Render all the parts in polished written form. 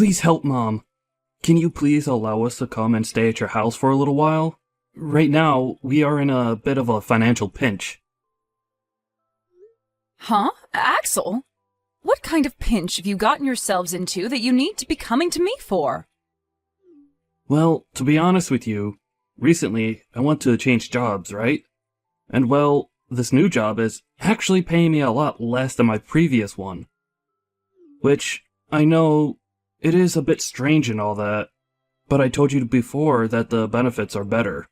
Please help, Mom. Can you please allow us to come and stay at your house for a little while? Right now, we are in a bit of a financial pinch. Huh? Axel? What kind of pinch have you gotten yourselves into that you need to be coming to me for? Well, to be honest with you, recently I want to change jobs, right? And well, this new job is actually paying me a lot less than my previous one. Which, I know, it is a bit strange and all that, but I told you before that the benefits are better.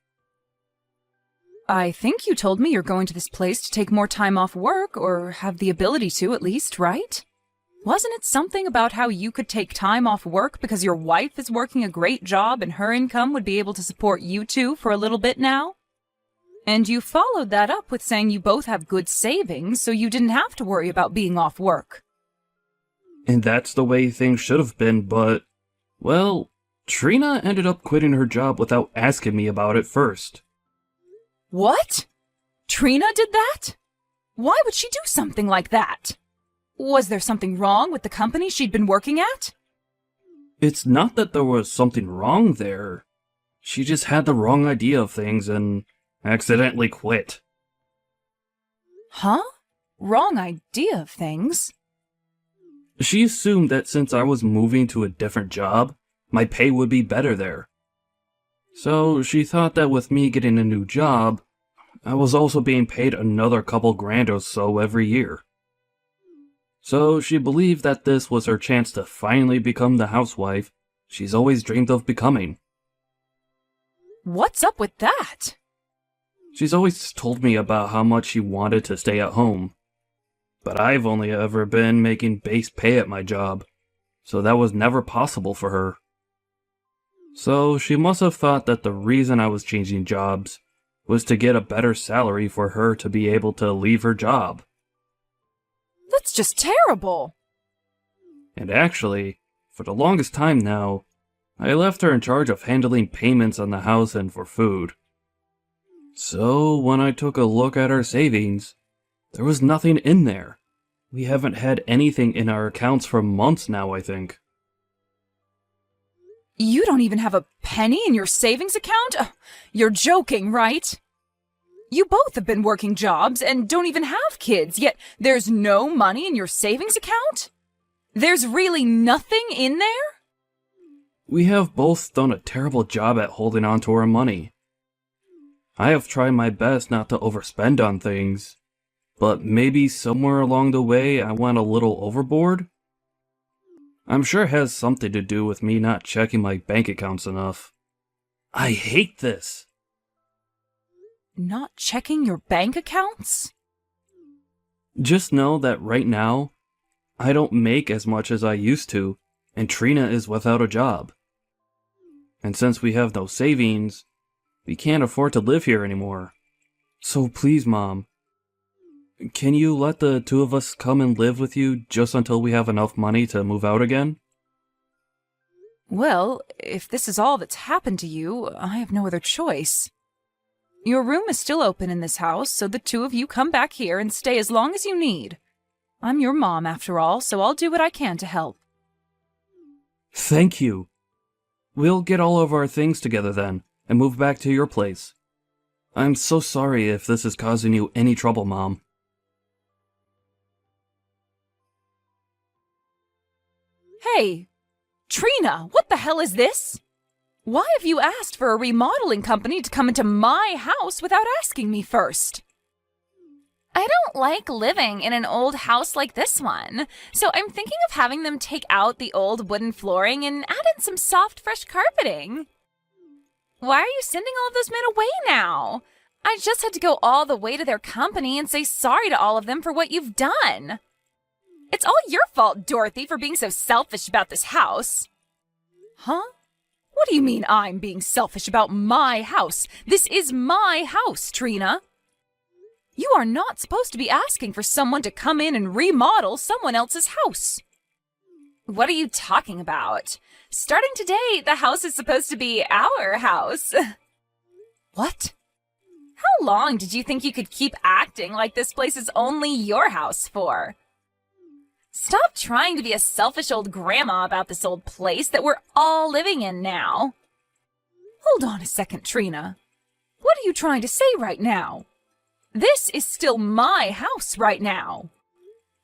I think you told me you're going to this place to take more time off work, or have the ability to at least, right? Wasn't it something about how you could take time off work because your wife is working a great job and her income would be able to support you two for a little bit now? And you followed that up with saying you both have good savings, so you didn't have to worry about being off work. And that's the way things should have been, but, well, Trina ended up quitting her job without asking me about it first. What? Trina did that? Why would she do something like that? Was there something wrong with the company she'd been working at? It's not that there was something wrong there. She just had the wrong idea of things and accidentally quit. Huh? Wrong idea of things? She assumed that since I was moving to a different job, my pay would be better there. So she thought that with me getting a new job, I was also being paid another couple grand or so every year. So she believed that this was her chance to finally become the housewife she's always dreamed of becoming. What's up with that? She's always told me about how much she wanted to stay at home. But I've only ever been making base pay at my job, so that was never possible for her. So she must have thought that the reason I was changing jobs was to get a better salary for her to be able to leave her job. That's just terrible. And actually, for the longest time now, I left her in charge of handling payments on the house and for food. So when I took a look at our savings, there was nothing in there. We haven't had anything in our accounts for months now, I think. You don't even have a penny in your savings account? You're joking, right? You both have been working jobs and don't even have kids, yet there's no money in your savings account? There's really nothing in there? We have both done a terrible job at holding on to our money. I have tried my best not to overspend on things, but maybe somewhere along the way I went a little overboard? I'm sure it has something to do with me not checking my bank accounts enough. I hate this! Not checking your bank accounts? Just know that right now, I don't make as much as I used to, and Trina is without a job. And since we have no savings, we can't afford to live here anymore. So please, Mom, can you let the two of us come and live with you just until we have enough money to move out again? Well, if this is all that's happened to you, I have no other choice. Your room is still open in this house, so the two of you come back here and stay as long as you need. I'm your mom, after all, so I'll do what I can to help. Thank you. We'll get all of our things together then, and move back to your place. I'm so sorry if this is causing you any trouble, Mom. Hey, Trina, what the hell is this? Why have you asked for a remodeling company to come into my house without asking me first? I don't like living in an old house like this one, so I'm thinking of having them take out the old wooden flooring and add in some soft, fresh carpeting. Why are you sending all of those men away now? I just had to go all the way to their company and say sorry to all of them for what you've done. It's all your fault, Dorothy, for being so selfish about this house. Huh? What do you mean I'm being selfish about my house? This is my house, Trina. You are not supposed to be asking for someone to come in and remodel someone else's house. What are you talking about? Starting today, the house is supposed to be our house. What? How long did you think you could keep acting like this place is only your house for? Stop trying to be a selfish old grandma about this old place that we're all living in now. Hold on a second, Trina. What are you trying to say right now? This is still my house right now.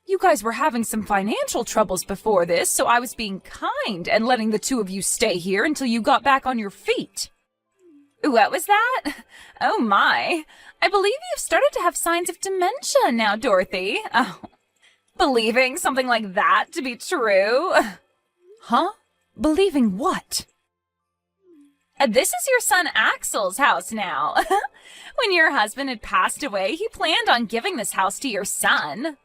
You guys were having some financial troubles before this, so I was being kind and letting the two of you stay here until you got back on your feet. What was that? Oh my. I believe you've started to have signs of dementia now, Dorothy. Oh, believing something like that to be true? Huh? Believing what? This is your son Axel's house now. When your husband had passed away, he planned on giving this house to your son.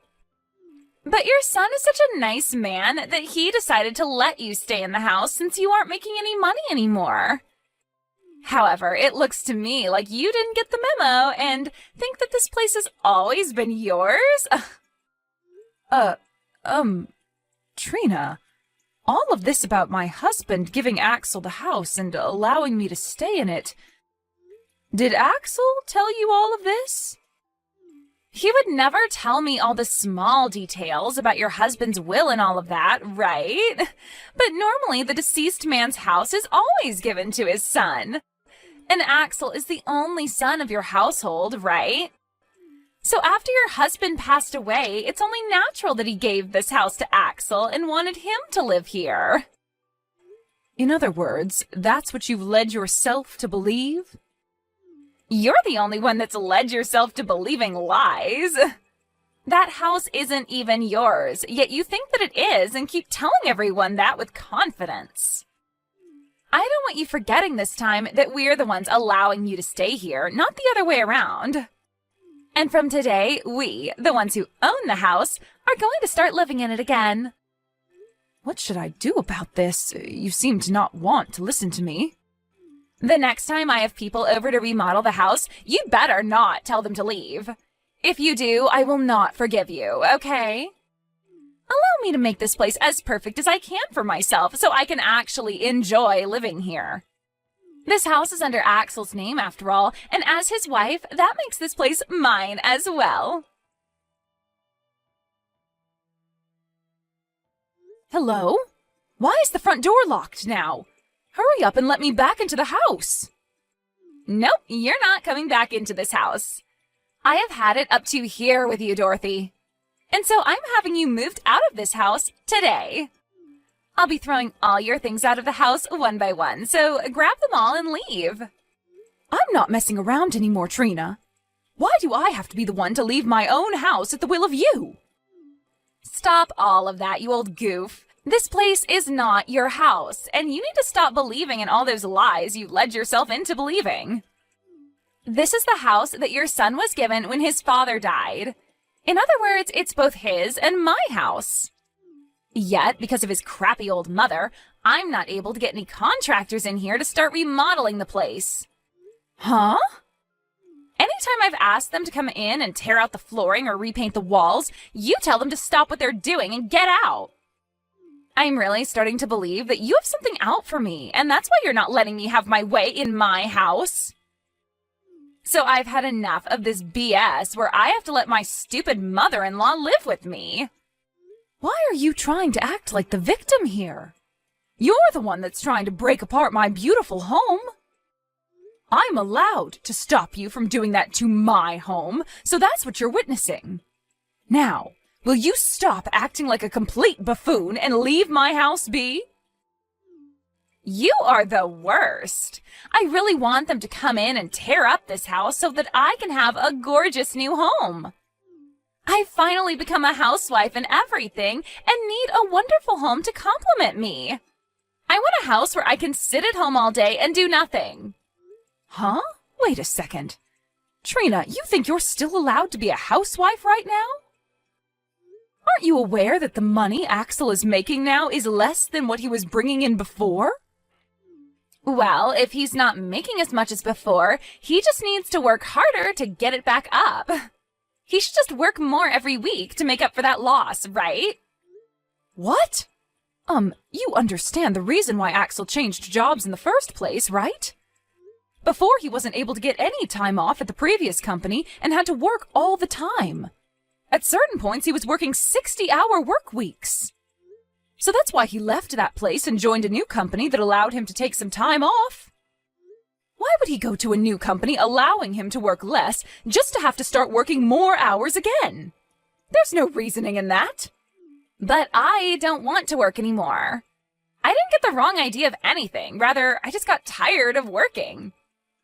But your son is such a nice man that he decided to let you stay in the house since you aren't making any money anymore. However, it looks to me like you didn't get the memo and think that this place has always been yours. Trina, all of this about my husband giving Axel the house and allowing me to stay in it. Did Axel tell you all of this? He would never tell me all the small details about your husband's will and all of that, right? But normally the deceased man's house is always given to his son. And Axel is the only son of your household, right? So after your husband passed away, it's only natural that he gave this house to Axel and wanted him to live here. In other words, that's what you've led yourself to believe? You're the only one that's led yourself to believing lies. That house isn't even yours, yet you think that it is and keep telling everyone that with confidence. I don't want you forgetting this time that we're the ones allowing you to stay here, not the other way around. And from today, we, the ones who own the house, are going to start living in it again. What should I do about this? You seem to not want to listen to me. The next time I have people over to remodel the house, you better not tell them to leave. If you do, I will not forgive you, okay? Allow me to make this place as perfect as I can for myself so I can actually enjoy living here. This house is under Axel's name after all, and as his wife, that makes this place mine as well. Hello? Why is the front door locked now? Hurry up and let me back into the house. Nope, you're not coming back into this house. I have had it up to here with you, Dorothy. And so I'm having you moved out of this house today. I'll be throwing all your things out of the house one by one, so grab them all and leave. I'm not messing around anymore, Trina. Why do I have to be the one to leave my own house at the will of you? Stop all of that, you old goof. This place is not your house, and you need to stop believing in all those lies you led yourself into believing. This is the house that your son was given when his father died. In other words, it's both his and my house. Yet, because of his crappy old mother, I'm not able to get any contractors in here to start remodeling the place. Huh? Anytime I've asked them to come in and tear out the flooring or repaint the walls, you tell them to stop what they're doing and get out. I'm really starting to believe that you have something out for me, and that's why you're not letting me have my way in my house. So I've had enough of this BS where I have to let my stupid mother-in-law live with me. Why are you trying to act like the victim here? You're the one that's trying to break apart my beautiful home. I'm allowed to stop you from doing that to my home, so that's what you're witnessing. Now, will you stop acting like a complete buffoon and leave my house be? You are the worst. I really want them to come in and tear up this house so that I can have a gorgeous new home. I've finally become a housewife and everything and need a wonderful home to complement me. I want a house where I can sit at home all day and do nothing. Huh? Wait a second. Trina, you think you're still allowed to be a housewife right now? Aren't you aware that the money Axel is making now is less than what he was bringing in before? Well, if he's not making as much as before, he just needs to work harder to get it back up. He should just work more every week to make up for that loss, right? What? You understand the reason why Axel changed jobs in the first place, right? Before, he wasn't able to get any time off at the previous company and had to work all the time. At certain points, he was working 60-hour work weeks. So that's why he left that place and joined a new company that allowed him to take some time off. Why would he go to a new company allowing him to work less just to have to start working more hours again? There's no reasoning in that. But I don't want to work anymore. I didn't get the wrong idea of anything. Rather, I just got tired of working.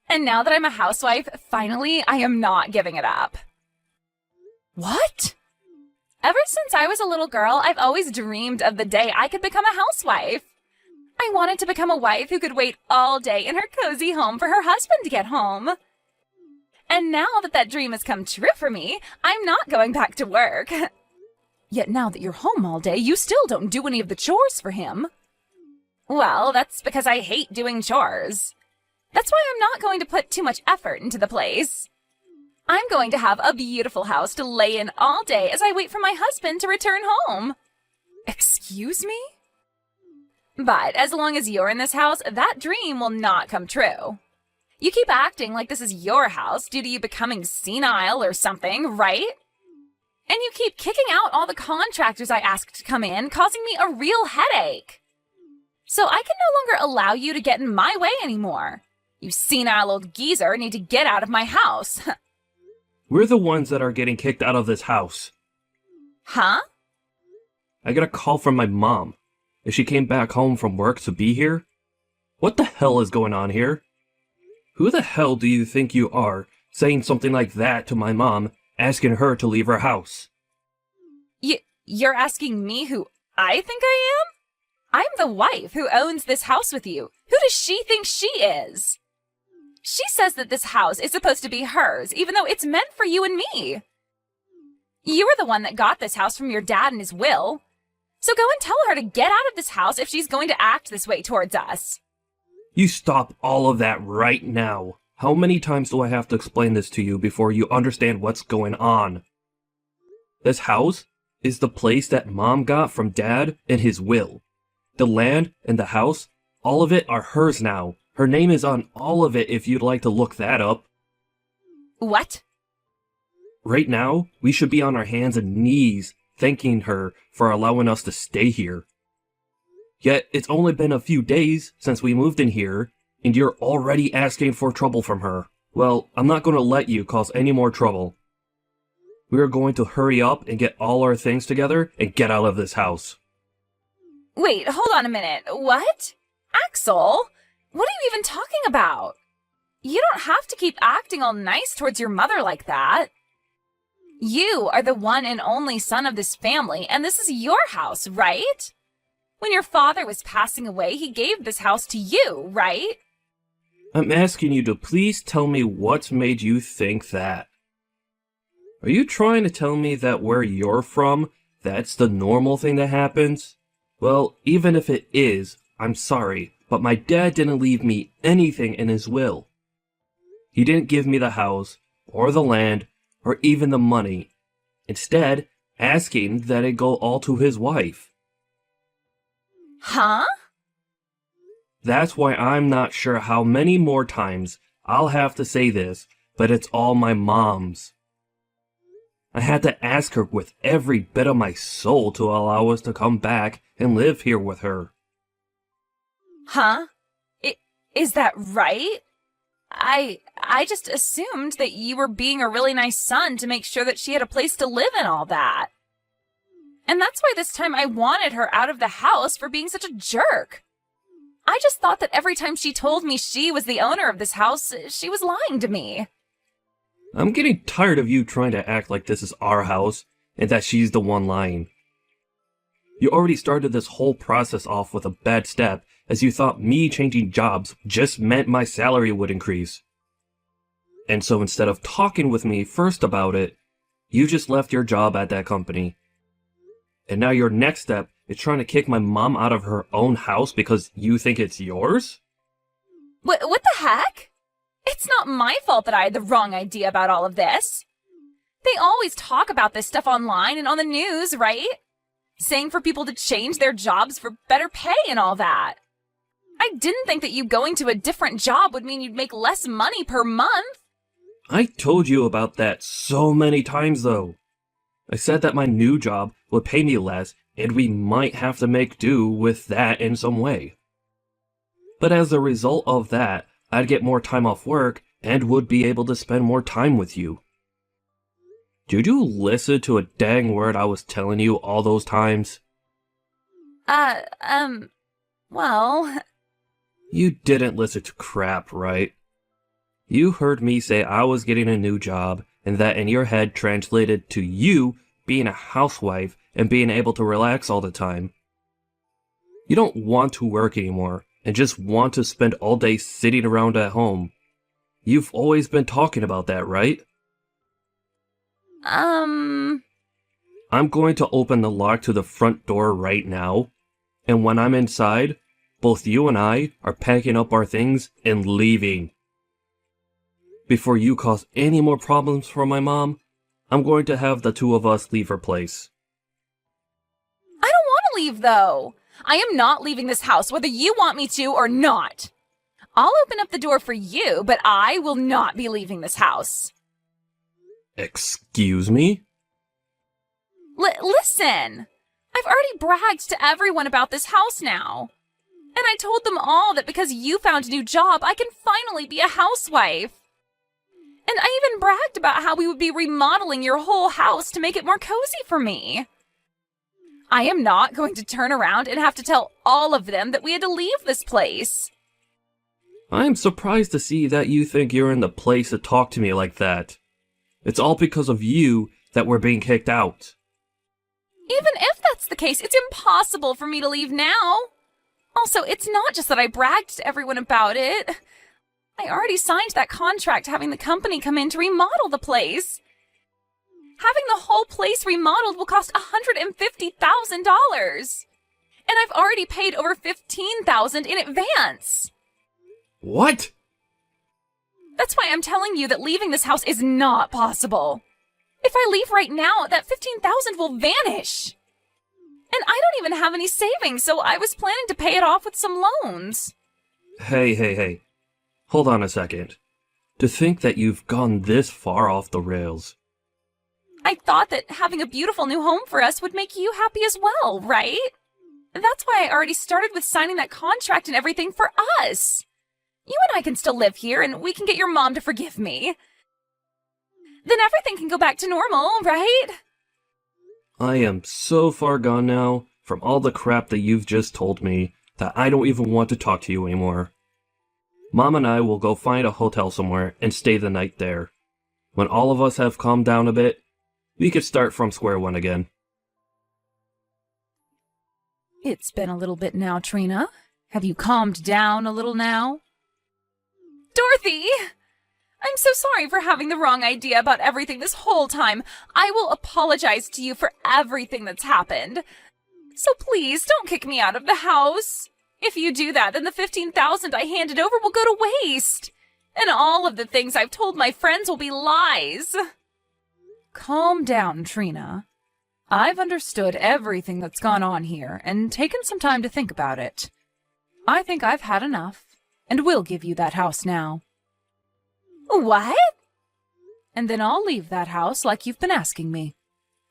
And now that I'm a housewife, finally, I am not giving it up. What? Ever since I was a little girl, I've always dreamed of the day I could become a housewife. I wanted to become a wife who could wait all day in her cozy home for her husband to get home. And now that that dream has come true for me, I'm not going back to work. Yet now that you're home all day, you still don't do any of the chores for him. Well, that's because I hate doing chores. That's why I'm not going to put too much effort into the place. I'm going to have a beautiful house to lay in all day as I wait for my husband to return home. Excuse me? But as long as you're in this house, that dream will not come true. You keep acting like this is your house due to you becoming senile or something, right? And you keep kicking out all the contractors I asked to come in, causing me a real headache. So I can no longer allow you to get in my way anymore. You senile old geezer need to get out of my house. We're the ones that are getting kicked out of this house. Huh? I got a call from my mom. If she came back home from work to be here? What the hell is going on here? Who the hell do you think you are, saying something like that to my mom, asking her to leave her house? You're asking me who I think I am? I'm the wife who owns this house with you. Who does she think she is? She says that this house is supposed to be hers, even though it's meant for you and me. You were the one that got this house from your dad in his will. So go and tell her to get out of this house if she's going to act this way towards us. You stop all of that right now. How many times do I have to explain this to you before you understand what's going on? This house is the place that Mom got from Dad in his will. The land and the house, all of it are hers now. Her name is on all of it if you'd like to look that up. What? Right now, we should be on our hands and knees thanking her for allowing us to stay here. Yet, it's only been a few days since we moved in here, and you're already asking for trouble from her. Well, I'm not going to let you cause any more trouble. We're going to hurry up and get all our things together and get out of this house. Wait, hold on a minute. What? Axel? What are you even talking about? You don't have to keep acting all nice towards your mother like that. You are the one and only son of this family, and this is your house, right? When your father was passing away, he gave this house to you, right? I'm asking you to please tell me what's made you think that. Are you trying to tell me that where you're from, that's the normal thing that happens? Well, even if it is, I'm sorry, but my dad didn't leave me anything in his will. He didn't give me the house, or the land, or even the money. Instead, asking that it go all to his wife. Huh? That's why I'm not sure how many more times I'll have to say this, but it's all my mom's. I had to ask her with every bit of my soul to allow us to come back and live here with her. Huh? Is that right? I just assumed that you were being a really nice son to make sure that she had a place to live and all that. And that's why this time I wanted her out of the house for being such a jerk. I just thought that every time she told me she was the owner of this house, she was lying to me. I'm getting tired of you trying to act like this is our house and that she's the one lying. You already started this whole process off with a bad step, as you thought me changing jobs just meant my salary would increase. And so instead of talking with me first about it, you just left your job at that company. And now your next step is trying to kick my mom out of her own house because you think it's yours? What the heck? It's not my fault that I had the wrong idea about all of this. They always talk about this stuff online and on the news, right? Saying for people to change their jobs for better pay and all that. I didn't think that you going to a different job would mean you'd make less money per month. I told you about that so many times though. I said that my new job would pay me less and we might have to make do with that in some way. But as a result of that, I'd get more time off work and would be able to spend more time with you. Did you listen to a dang word I was telling you all those times? Well... You didn't listen to crap, right? You heard me say I was getting a new job, and that in your head translated to you being a housewife and being able to relax all the time. You don't want to work anymore, and just want to spend all day sitting around at home. You've always been talking about that, right? I'm going to open the lock to the front door right now, and when I'm inside, both you and I are packing up our things and leaving. Before you cause any more problems for my mom, I'm going to have the two of us leave her place. I don't want to leave, though. I am not leaving this house, whether you want me to or not. I'll open up the door for you, but I will not be leaving this house. Excuse me? Listen, I've already bragged to everyone about this house now. And I told them all that because you found a new job, I can finally be a housewife. And I even bragged about how we would be remodeling your whole house to make it more cozy for me. I am not going to turn around and have to tell all of them that we had to leave this place. I'm surprised to see that you think you're in the place to talk to me like that. It's all because of you that we're being kicked out. Even if that's the case, it's impossible for me to leave now. Also, it's not just that I bragged to everyone about it. I already signed that contract having the company come in to remodel the place. Having the whole place remodeled will cost $150,000. And I've already paid over $15,000 in advance. What? That's why I'm telling you that leaving this house is not possible. If I leave right now, that $15,000 will vanish. And I don't even have any savings, so I was planning to pay it off with some loans. Hey. Hold on a second. To think that you've gone this far off the rails. I thought that having a beautiful new home for us would make you happy as well, right? That's why I already started with signing that contract and everything for us. You and I can still live here, and we can get your mom to forgive me. Then everything can go back to normal, right? I am so far gone now from all the crap that you've just told me that I don't even want to talk to you anymore. Mom and I will go find a hotel somewhere and stay the night there. When all of us have calmed down a bit, we could start from square one again. It's been a little bit now, Trina. Have you calmed down a little now? Dorothy! I'm so sorry for having the wrong idea about everything this whole time. I will apologize to you for everything that's happened. So please, don't kick me out of the house. If you do that, then the $15,000 I handed over will go to waste. And all of the things I've told my friends will be lies. Calm down, Trina. I've understood everything that's gone on here and taken some time to think about it. I think I've had enough, and will give you that house now. What? And then I'll leave that house like you've been asking me.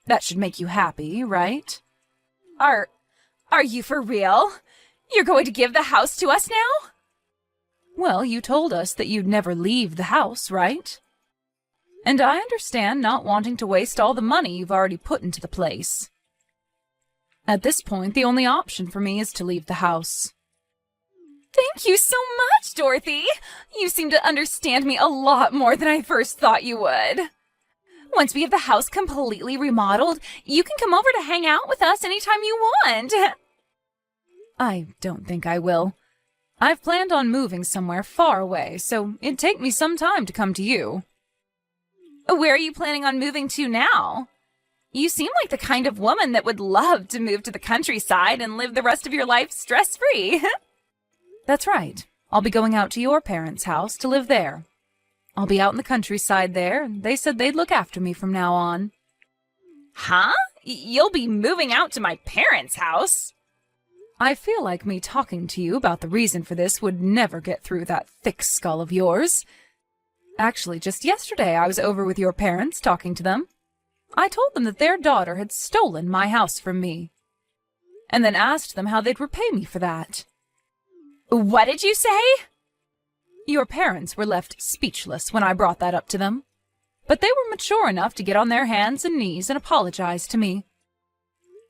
That should make you happy, right? Are you for real? You're going to give the house to us now? Well, you told us that you'd never leave the house, right? And I understand not wanting to waste all the money you've already put into the place. At this point, the only option for me is to leave the house. Thank you so much, Dorothy. You seem to understand me a lot more than I first thought you would. Once we have the house completely remodeled, you can come over to hang out with us anytime you want. I don't think I will. I've planned on moving somewhere far away, so it'd take me some time to come to you. Where are you planning on moving to now? You seem like the kind of woman that would love to move to the countryside and live the rest of your life stress-free. That's right. I'll be going out to your parents' house to live there. I'll be out in the countryside there, and they said they'd look after me from now on. Huh? You'll be moving out to my parents' house? I feel like me talking to you about the reason for this would never get through that thick skull of yours. Actually, just yesterday I was over with your parents talking to them. I told them that their daughter had stolen my house from me, and then asked them how they'd repay me for that. What did you say? Your parents were left speechless when I brought that up to them, but they were mature enough to get on their hands and knees and apologize to me.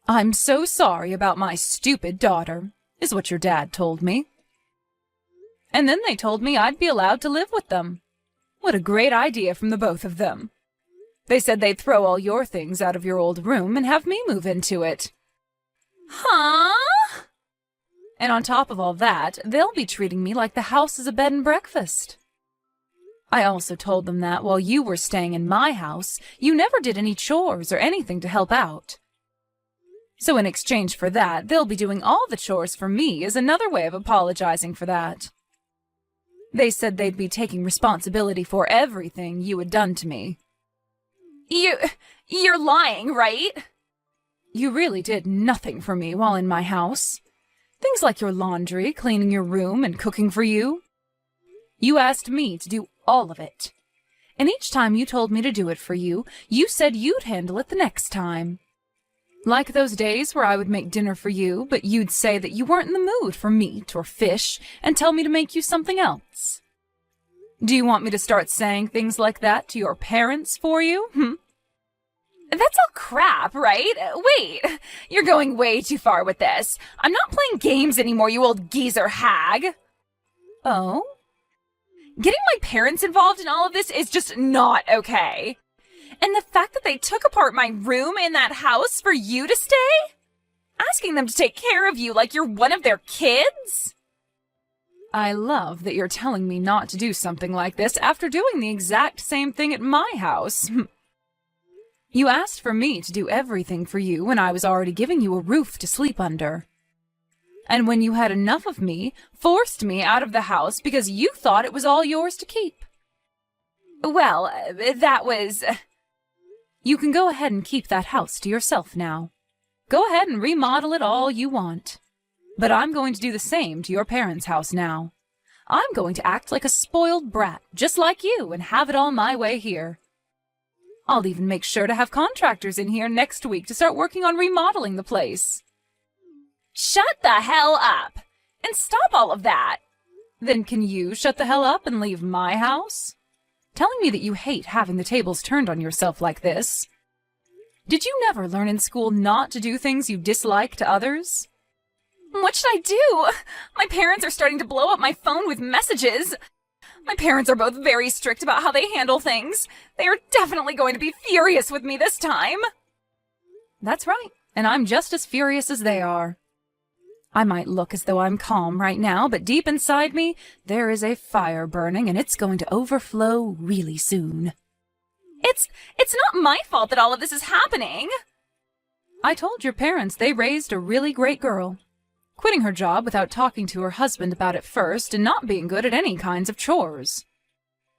I'm so sorry about my stupid daughter, is what your dad told me. And then they told me I'd be allowed to live with them. What a great idea from the both of them. They said they'd throw all your things out of your old room and have me move into it. Huh? And on top of all that, they'll be treating me like the house is a bed and breakfast. I also told them that while you were staying in my house, you never did any chores or anything to help out. So in exchange for that, they'll be doing all the chores for me as another way of apologizing for that. They said they'd be taking responsibility for everything you had done to me. You're lying, right? You really did nothing for me while in my house. Things like your laundry, cleaning your room, and cooking for you. You asked me to do all of it. And each time you told me to do it for you, you said you'd handle it the next time. Like those days where I would make dinner for you, but you'd say that you weren't in the mood for meat or fish and tell me to make you something else. Do you want me to start saying things like that to your parents for you? That's all crap, right? Wait, you're going way too far with this. I'm not playing games anymore, you old geezer hag. Oh? Getting my parents involved in all of this is just not okay. And the fact that they took apart my room in that house for you to stay? Asking them to take care of you like you're one of their kids? I love that you're telling me not to do something like this after doing the exact same thing at my house. You asked for me to do everything for you when I was already giving you a roof to sleep under. And when you had enough of me, forced me out of the house because you thought it was all yours to keep. Well, that was... You can go ahead and keep that house to yourself now. Go ahead and remodel it all you want. But I'm going to do the same to your parents' house now. I'm going to act like a spoiled brat, just like you, and have it all my way here. I'll even make sure to have contractors in here next week to start working on remodeling the place. Shut the hell up! And stop all of that! Then can you shut the hell up and leave my house? Telling me that you hate having the tables turned on yourself like this. Did you never learn in school not to do things you dislike to others? What should I do? My parents are starting to blow up my phone with messages. My parents are both very strict about how they handle things. They are definitely going to be furious with me this time. That's right, and I'm just as furious as they are. I might look as though I'm calm right now, but deep inside me, there is a fire burning, and it's going to overflow really soon. It's not my fault that all of this is happening. I told your parents they raised a really great girl, quitting her job without talking to her husband about it first and not being good at any kinds of chores.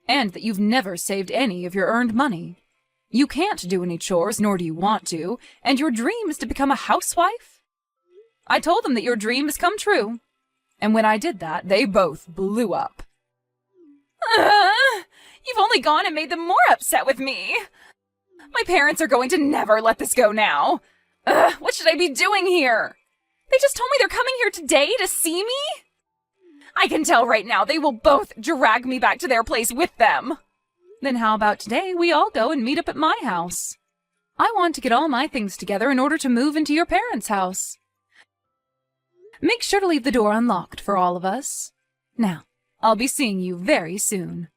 And that you've never saved any of your earned money. You can't do any chores, nor do you want to, and your dream is to become a housewife? I told them that your dream has come true. And when I did that, they both blew up. You've only gone and made them more upset with me. My parents are going to never let this go now. What should I be doing here? They just told me they're coming here today to see me? I can tell right now they will both drag me back to their place with them. Then how about today we all go and meet up at my house? I want to get all my things together in order to move into your parents' house. Make sure to leave the door unlocked for all of us. Now, I'll be seeing you very soon.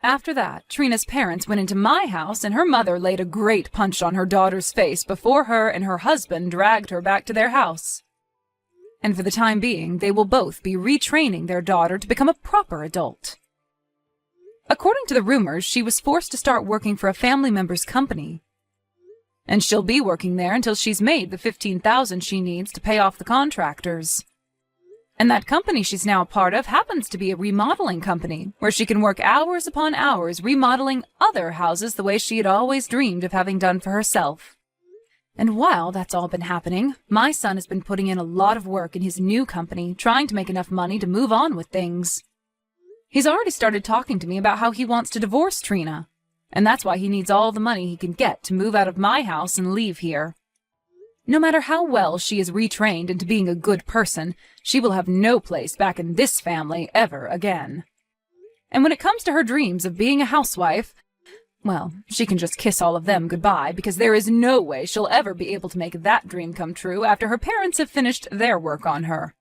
After that, Trina's parents went into my house and her mother laid a great punch on her daughter's face before her and her husband dragged her back to their house. And for the time being, they will both be retraining their daughter to become a proper adult. According to the rumors, she was forced to start working for a family member's company. And she'll be working there until she's made the $15,000 she needs to pay off the contractors. And that company she's now a part of happens to be a remodeling company, where she can work hours upon hours remodeling other houses the way she had always dreamed of having done for herself. And while that's all been happening, my son has been putting in a lot of work in his new company, trying to make enough money to move on with things. He's already started talking to me about how he wants to divorce Trina, and that's why he needs all the money he can get to move out of my house and leave here. No matter how well she is retrained into being a good person, she will have no place back in this family ever again. And when it comes to her dreams of being a housewife, well, she can just kiss all of them goodbye, because there is no way she'll ever be able to make that dream come true after her parents have finished their work on her.